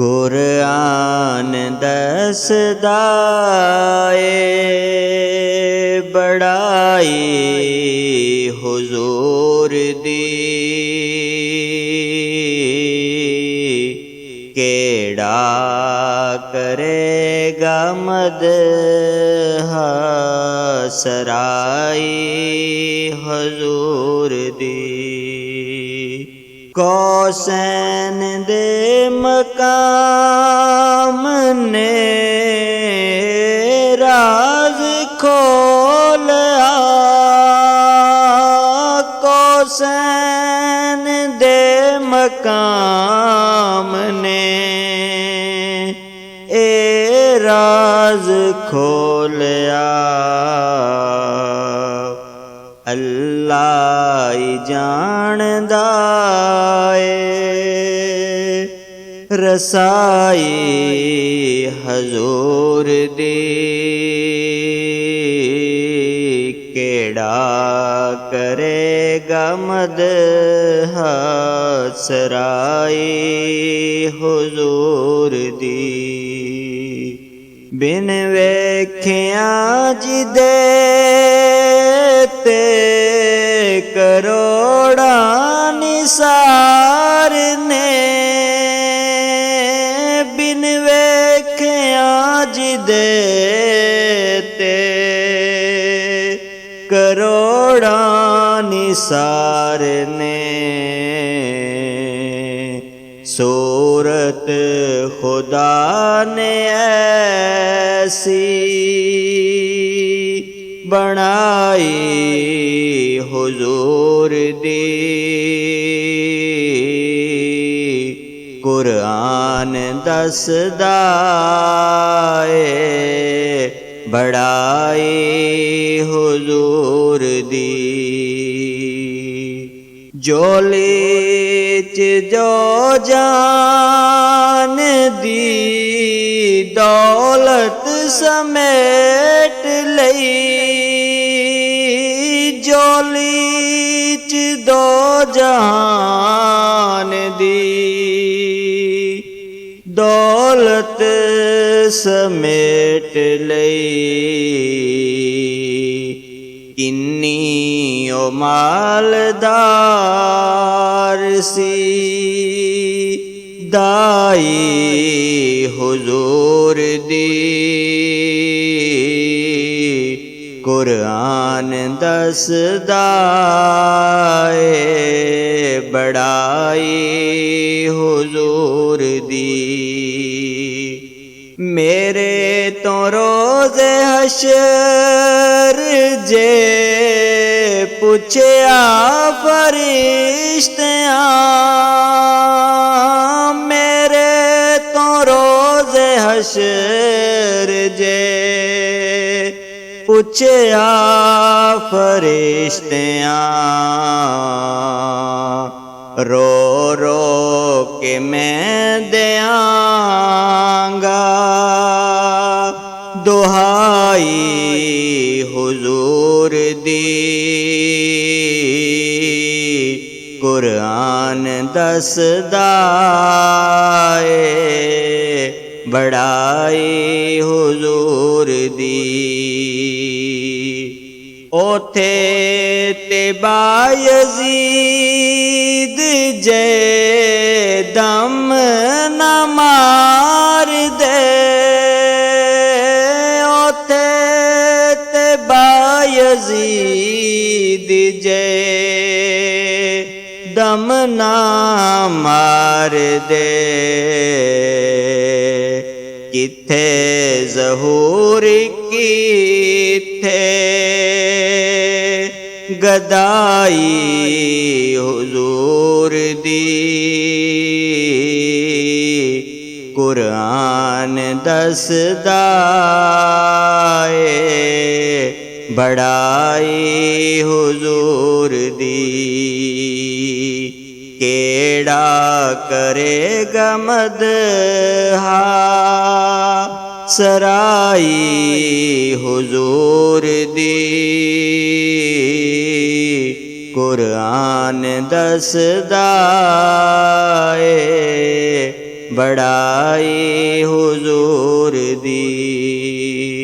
कुरआन दसदा ए बड़ाई हुजूर दी, केड़ा करेगा मदह सराई हुजूर दी। कौसैन दे मकाम ने राज खोलिया, कौसैन दे मकाम ने ए राज खोलिया। अल्लाह ही जानदा ए रसाई हजूर दी, केड़ा करेगा मदह सराई हुजूर दी। बिन वेखिया जिदे ते करोड़ा निसार ने, बिन वेखिया जिदे ते करोड़ा निसार ने। सूरत खुदा ने ऐसी बनाई हुजूर दी, कुरआन दसदा ए बड़ाई हुजूर दी। जोली च जो जान दी दौलत समेट लई, जोली च दो जहान दी दौलत समेट लई। किन्नी ओ मालदार सी दाई हुजूर दी, कुरआन दसदा ए बड़ाई हुजूर दी। मेरे तो रोज़े हशर जे पुछया फरिश्तियाँ, मेरे तो रोज़े हशर जे पुछया फरिश्तियाँ, रो रो के मैं देंगा दुहाई हुजूर दी, कुरआन दसदा ए बड़ाई हुजूर दी। ओथे ते बायज़ीद जे दम न मार दे, ओथे ते बायज़ीद जे दम न मार दे। किथे ज़हूर किथे गदाई हुजूर दी, कुरआन दसदा ए बड़ाई हुजूर दी। केड़ा करेगा मदह सराई हुजूर दी, कुरआन दसदा ए ਬੜਾਈ ਹੁਜ਼ੂਰ ਦੀ।